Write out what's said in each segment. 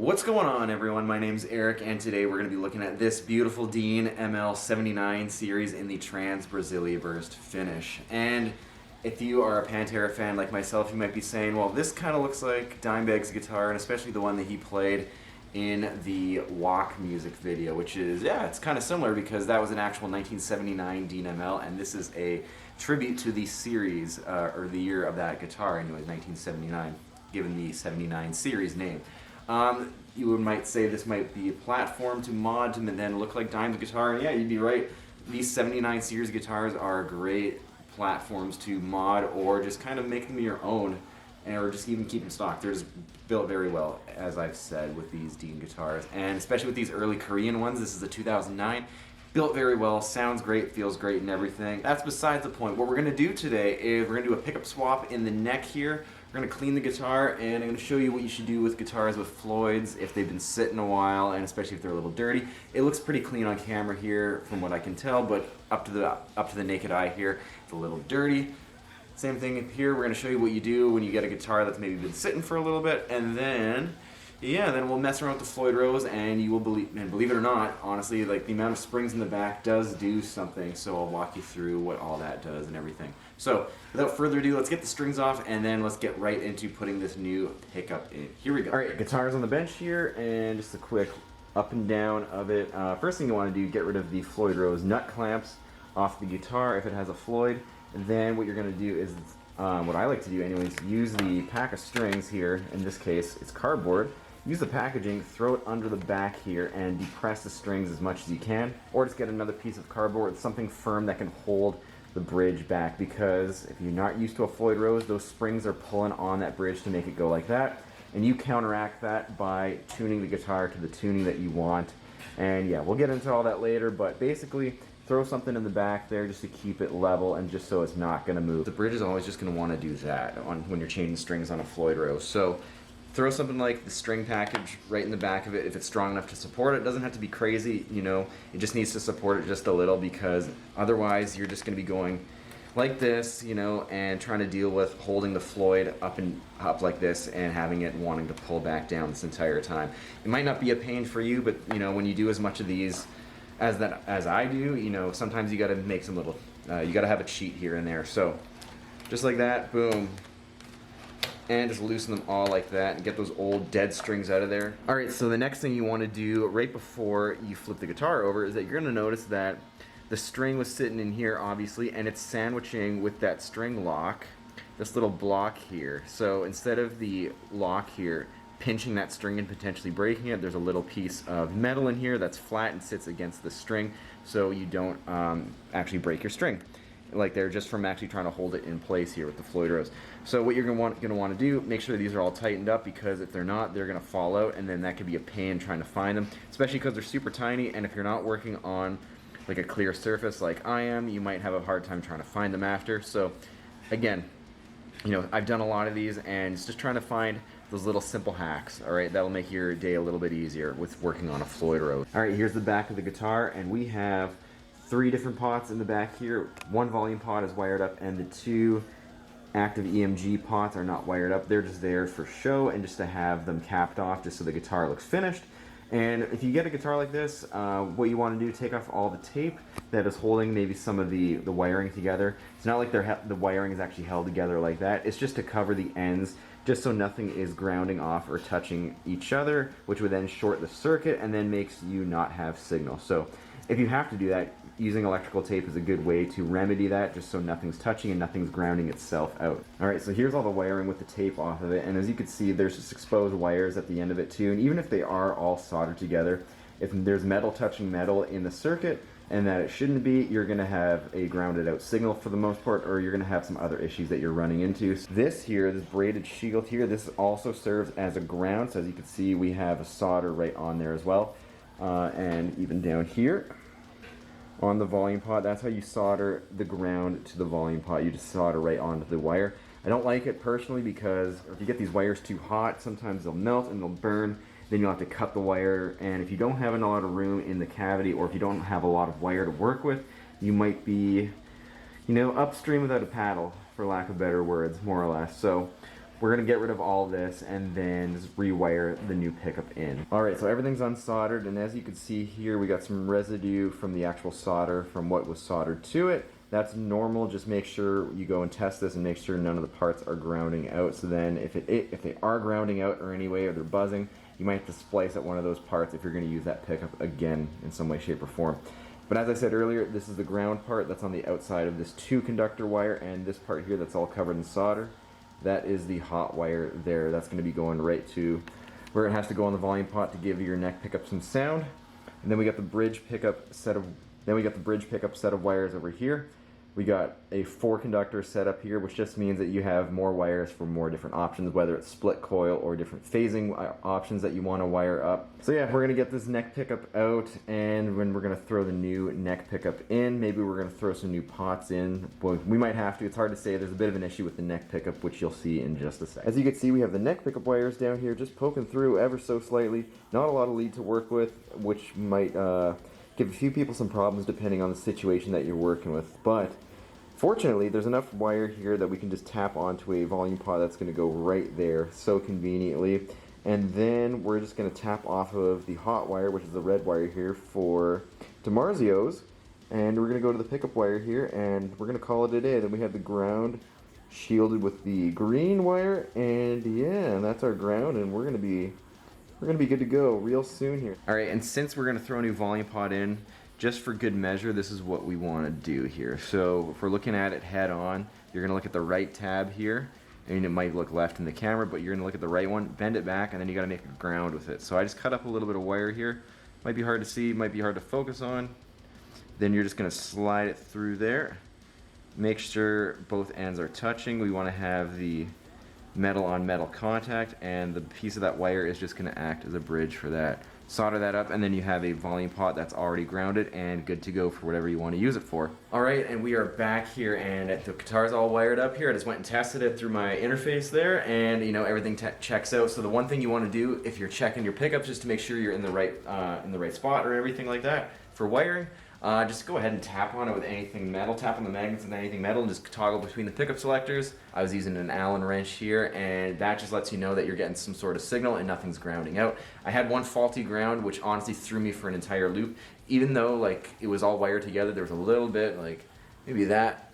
What's going on, everyone? My name's Eric, and today we're going to be looking at this beautiful Dean ML79 series in the Trans Brasilia Burst finish. And if you are a Pantera fan like myself, you might be saying, well, this kind of looks like Dimebag's guitar, and especially the one that he played in the Walk music video, which is, yeah, it's kind of similar because that was an actual 1979 Dean ML, and this is a tribute to the series, or the year of that guitar, anyways, 1979, given the 79 series name. You might say this might be a platform to mod to then look like Dime's guitar, and yeah, you'd be right. These 79 series guitars are great platforms to mod or just kind of make them your own, or just even keep them stock. They're just built very well, as I've said, with these Dean guitars, and especially with these early Korean ones. This is a 2009. Built very well, sounds great, feels great, and everything. That's besides the point. What we're going to do today is we're going to do a pickup swap in the neck here. We're going to clean the guitar, and I'm going to show you what you should do with guitars with Floyds if they've been sitting a while, and especially if they're a little dirty. It looks pretty clean on camera here from what I can tell, but up to the naked eye here, it's a little dirty. Same thing here. We're going to show you what you do when you get a guitar that's maybe been sitting for a little bit, and then then we'll mess around with the Floyd Rose, and you will believe it or not, honestly, like the amount of springs in the back does do something, so I'll walk you through what all that does and everything. So, without further ado, let's get the strings off, and then let's get right into putting this new pickup in. Here we go. Alright, guitar's on the bench here, and just a quick up and down of it. First thing you want to do, get rid of the Floyd Rose nut clamps off the guitar if it has a Floyd. And then what you're going to do is, what I like to do anyways, use the pack of strings here, in this case it's cardboard. Use the packaging, throw it under the back here, and depress the strings as much as you can. Or just get another piece of cardboard, something firm that can hold the bridge back, because if you're not used to a Floyd Rose, those springs are pulling on that bridge to make it go like that. And you counteract that by tuning the guitar to the tuning that you want. And yeah, we'll get into all that later, but basically, throw something in the back there just to keep it level and just so it's not going to move. The bridge is always just going to want to do that when you're changing strings on a Floyd Rose. So throw something like the string package right in the back of it if it's strong enough to support it. It doesn't have to be crazy, you know, it just needs to support it just a little, because otherwise you're just going to be going like this, you know, and trying to deal with holding the Floyd up like this and having it wanting to pull back down this entire time. It might not be a pain for you, but you know, when you do as much of these as I do, you know, sometimes you got to make some little, you got to have a cheat here and there. So just like that, boom. And just loosen them all like that and get those old dead strings out of there. Alright, so the next thing you want to do right before you flip the guitar over is that you're going to notice that the string was sitting in here, obviously, and it's sandwiching with that string lock, this little block here. So instead of the lock here pinching that string and potentially breaking it, there's a little piece of metal in here that's flat and sits against the string, so you don't actually break your string like they're just from actually trying to hold it in place here with the Floyd Rose. So what you're going to want to do, make sure these are all tightened up, because if they're not, they're going to fall out, and then that could be a pain trying to find them, especially because they're super tiny, and if you're not working on like a clear surface like I am, you might have a hard time trying to find them after. So again, you know, I've done a lot of these, and it's just trying to find those little simple hacks, alright? That'll make your day a little bit easier with working on a Floyd Rose. Alright, here's the back of the guitar, and we have 3 different pots in the back here. 1 volume pot is wired up, and the 2 active EMG pots are not wired up. They're just there for show and just to have them capped off just so the guitar looks finished. And if you get a guitar like this, what you want to do, take off all the tape that is holding maybe some of the wiring together. It's not like the wiring is actually held together like that. It's just to cover the ends, just so nothing is grounding off or touching each other, which would then short the circuit and then makes you not have signal. So if you have to do that, using electrical tape is a good way to remedy that, just so nothing's touching and nothing's grounding itself out. Alright, so here's all the wiring with the tape off of it, and as you can see, there's just exposed wires at the end of it too, and even if they are all soldered together, if there's metal touching metal in the circuit, and that it shouldn't be, you're going to have a grounded out signal for the most part, or you're going to have some other issues that you're running into. This here, this braided shield here, this also serves as a ground, so as you can see, we have a solder right on there as well, and even down here on the volume pot, that's how you solder the ground to the volume pot. You just solder right onto the wire. I don't like it personally because if you get these wires too hot, sometimes they'll melt and they'll burn. Then you'll have to cut the wire, and if you don't have a lot of room in the cavity, or if you don't have a lot of wire to work with, you might be, you know, upstream without a paddle, for lack of better words, more or less. So we're gonna get rid of all this and then just rewire the new pickup in. All right, so everything's unsoldered, and as you can see here, we got some residue from the actual solder from what was soldered to it. That's normal. Just make sure you go and test this and make sure none of the parts are grounding out. So then if they are grounding out or any way, or they're buzzing, you might have to splice at one of those parts if you're going to use that pickup again in some way, shape, or form. But as I said earlier, this is the ground part that's on the outside of this 2 conductor wire, and this part here that's all covered in solder, that is the hot wire there. That's going to be going right to where it has to go on the volume pot to give your neck pickup some sound. And then we got the bridge pickup set of wires over here. We got a 4 conductor setup here, which just means that you have more wires for more different options, whether it's split coil or different phasing options that you want to wire up. So yeah, we're going to get this neck pickup out, and when we're going to throw the new neck pickup in, maybe we're going to throw some new pots in. Well, we might have to. It's hard to say. There's a bit of an issue with the neck pickup, which you'll see in just a second. As you can see, we have the neck pickup wires down here just poking through ever so slightly. Not a lot of lead to work with, which might give a few people some problems depending on the situation that you're working with. But fortunately, there's enough wire here that we can just tap onto a volume pot that's going to go right there so conveniently. And then we're just going to tap off of the hot wire, which is the red wire here, for DiMarzio's. And we're going to go to the pickup wire here, and we're going to call it a day. Then we have the ground shielded with the green wire, and yeah, that's our ground, and we're going to be good to go real soon here. All right, and since we're going to throw a new volume pot in, just for good measure, this is what we want to do here. So if we're looking at it head on, you're going to look at the right tab here. I mean, it might look left in the camera, but you're going to look at the right one, bend it back, and then you got to make a ground with it. So I just cut up a little bit of wire here. Might be hard to see, might be hard to focus on. Then you're just going to slide it through there. Make sure both ends are touching. We want to have the metal on metal contact, and the piece of that wire is just going to act as a bridge for that. Solder that up, and then you have a volume pot that's already grounded and good to go for whatever you want to use it for. All right, and we are back here, and the guitar's all wired up here. I just went and tested it through my interface there, and you know, everything checks out. So the one thing you want to do if you're checking your pickups is to make sure you're in the right spot or everything like that for wiring. Just go ahead and tap on it with anything metal, tap on the magnets with anything metal, and just toggle between the pickup selectors. I was using an Allen wrench here, and that just lets you know that you're getting some sort of signal and nothing's grounding out. I had one faulty ground, which honestly threw me for an entire loop. Even though like it was all wired together, there was a little bit, like maybe that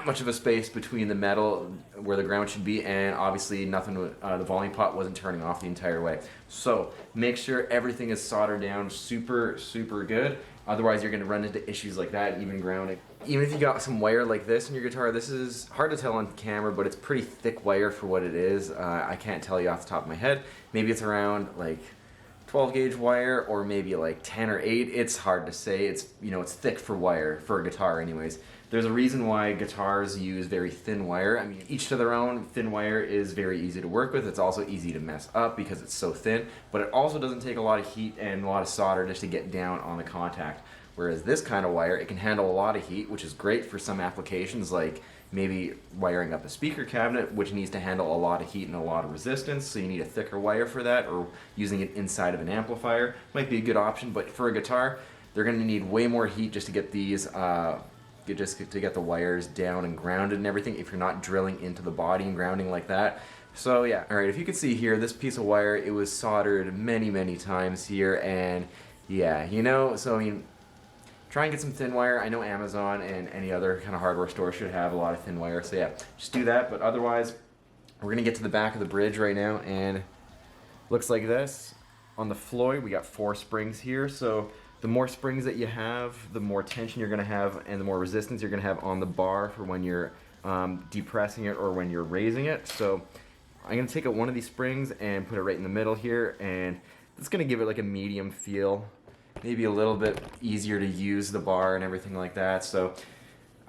much of a space between the metal where the ground should be, and obviously nothing, the volume pot wasn't turning off the entire way. So make sure everything is soldered down super good. Otherwise you're going to run into issues like that, even grounding. Even if you got some wire like this in your guitar, this is hard to tell on camera, but it's pretty thick wire for what it is. I can't tell you off the top of my head. Maybe it's around like 12 gauge wire, or maybe like 10 or 8. It's hard to say. It's, you know, it's thick for wire, for a guitar anyways. There's a reason why guitars use very thin wire. I mean, each to their own. Thin wire is very easy to work with. It's also easy to mess up because it's so thin, but it also doesn't take a lot of heat and a lot of solder just to get down on the contact. Whereas this kind of wire, it can handle a lot of heat, which is great for some applications, like maybe wiring up a speaker cabinet, which needs to handle a lot of heat and a lot of resistance, so you need a thicker wire for that, or using it inside of an amplifier might be a good option. But for a guitar, they're going to need way more heat just to get these to get the wires down and grounded and everything, if you're not drilling into the body and grounding like that. So yeah, alright, if you can see here, this piece of wire, it was soldered many times here, and yeah, you know, so I mean, try and get some thin wire. I know Amazon and any other kind of hardware store should have a lot of thin wire, so yeah, just do that. But otherwise, we're gonna get to the back of the bridge right now, and looks like this. On the Floyd, we got 4 springs here, so the more springs that you have, the more tension you're going to have, and the more resistance you're going to have on the bar for when you're depressing it or when you're raising it. So I'm going to take out one of these springs and put it right in the middle here, and it's going to give it like a medium feel, maybe a little bit easier to use the bar and everything like that. So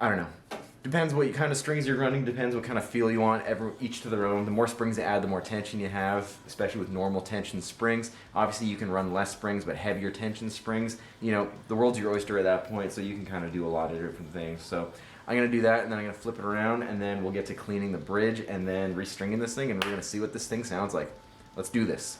I don't know. Depends what kind of strings you're running, depends what kind of feel you want, each to their own. The more springs you add, the more tension you have, especially with normal tension springs. Obviously you can run less springs, but heavier tension springs, you know, the world's your oyster at that point, so you can kind of do a lot of different things. So I'm going to do that, and then I'm going to flip it around, and then we'll get to cleaning the bridge and then restringing this thing, and we're going to see what this thing sounds like. Let's do this.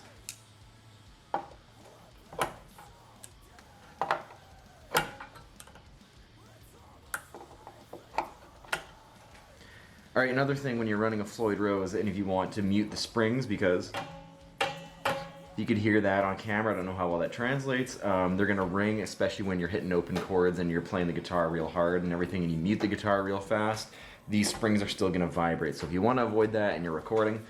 All right, another thing when you're running a Floyd Rose, and if you want to mute the springs, because you could hear that on camera, I don't know how well that translates, they're gonna ring, especially when you're hitting open chords and you're playing the guitar real hard and everything, and you mute the guitar real fast, these springs are still gonna vibrate. So if you wanna avoid that and you're recording,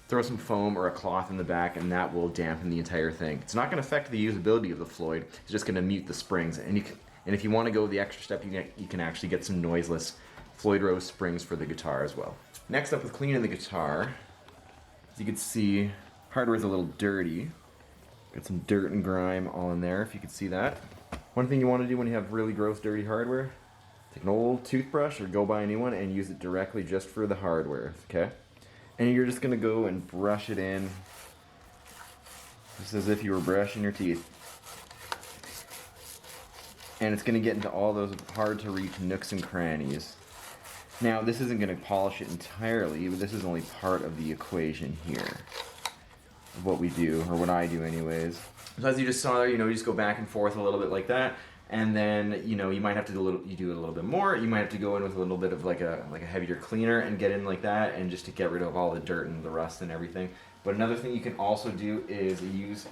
throw some foam or a cloth in the back, and that will dampen the entire thing. It's not gonna affect the usability of the Floyd, it's just gonna mute the springs. And if you wanna go the extra step, you can actually get some noiseless Floyd Rose springs for the guitar as well. Next up with cleaning the guitar, as you can see, hardware's a little dirty. Got some dirt and grime all in there, if you can see that. One thing you want to do when you have really gross, dirty hardware, take an old toothbrush or go buy a new one and use it directly just for the hardware, okay? And you're just gonna go and brush it in, just as if you were brushing your teeth. And it's gonna get into all those hard to reach nooks and crannies. Now, this isn't gonna polish it entirely, but this is only part of the equation here. What we do, or what I do anyways. So as you just saw there, you just go back and forth a little bit like that, and then you might have to do a little bit more. You might have to go in with a little bit of like a heavier cleaner and get in like that, and just to get rid of all the dirt and the rust and everything. But another thing you can also do is use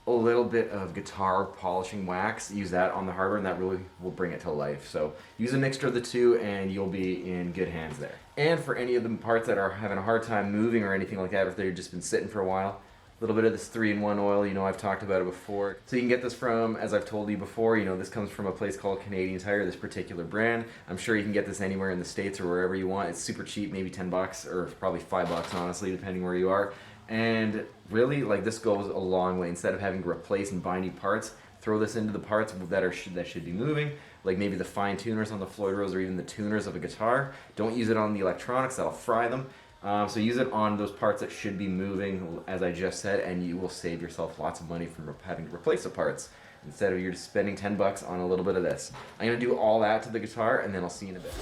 a little bit of guitar polishing wax, use that on the hardware, and that really will bring it to life. So use a mixture of the two and you'll be in good hands there. And for any of the parts that are having a hard time moving or anything like that, or if they've just been sitting for a while, a little bit of this 3-in-1 oil, I've talked about it before. So you can get this from, as I've told you before, this comes from a place called Canadian Tire, this particular brand. I'm sure you can get this anywhere in the States or wherever you want. It's super cheap, maybe $10 or probably $5 honestly, depending where you are. And really, this goes a long way. Instead of having to replace and buy new parts, throw this into the parts that should be moving, like maybe the fine tuners on the Floyd Rose or even the tuners of a guitar. Don't use it on the electronics, that'll fry them. So use it on those parts that should be moving, as I just said, and you will save yourself lots of money from having to replace the parts, instead of you're just spending $10 on a little bit of this. I'm going to do all that to the guitar, and then I'll see you in a bit.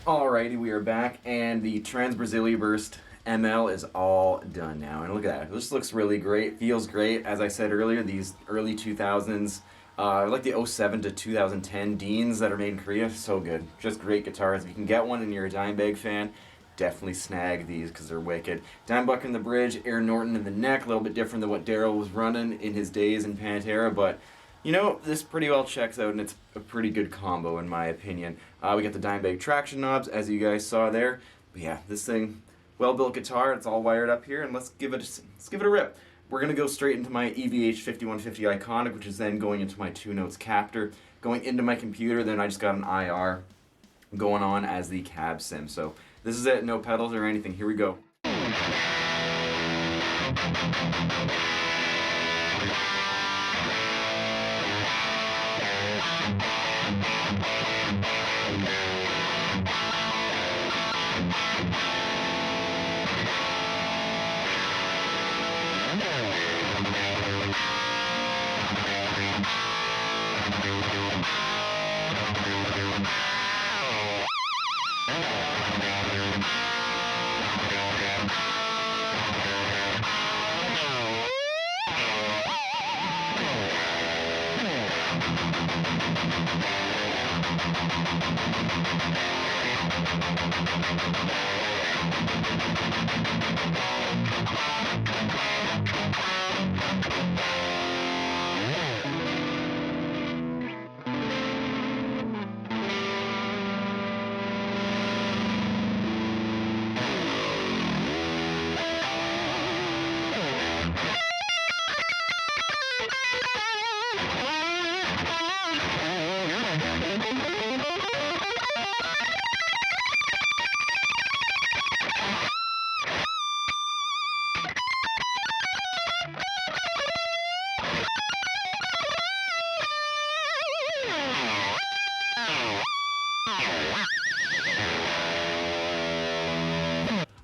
Alrighty, we are back, and the Trans Brasilia Burst ML is all done now. And look at that, this looks really great, feels great. As I said earlier, these early 2000s, like the 07 to 2010 Deans that are made in Korea, so good. Just great guitars. If you can get one and you're a Dimebag fan, definitely snag these because they're wicked. Dimebag in the bridge, Aaron Norton in the neck, a little bit different than what Daryl was running in his days in Pantera, but this pretty well checks out, and it's a pretty good combo in my opinion. We got the Dimebag traction knobs, as you guys saw there. But yeah, this thing, well-built guitar, it's all wired up here, and let's give it a rip. We're going to go straight into my EVH 5150 Iconic, which is then going into my 2-notes captor, going into my computer, then I just got an IR going on as the cab sim. So this is it, no pedals or anything, here we go.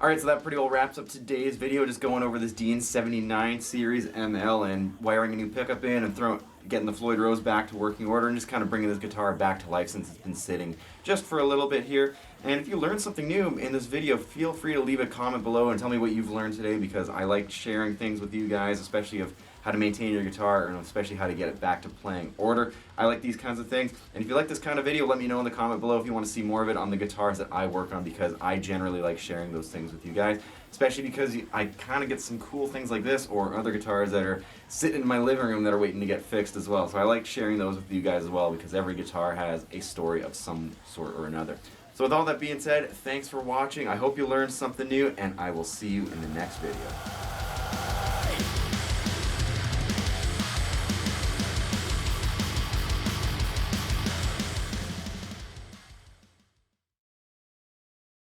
Alright, so that pretty well wraps up today's video, just going over this Dean 79 series ML and wiring a new pickup in and getting the Floyd Rose back to working order and just kind of bringing this guitar back to life since it's been sitting just for a little bit here. And if you learned something new in this video, feel free to leave a comment below and tell me what you've learned today, because I like sharing things with you guys, especially of how to maintain your guitar and especially how to get it back to playing order. I like these kinds of things. And if you like this kind of video, let me know in the comment below if you want to see more of it on the guitars that I work on, because I generally like sharing those things with you guys, especially because I kind of get some cool things like this or other guitars that are sitting in my living room that are waiting to get fixed as well. So I like sharing those with you guys as well, because every guitar has a story of some sort or another. So with all that being said, thanks for watching. I hope you learned something new, and I will see you in the next video.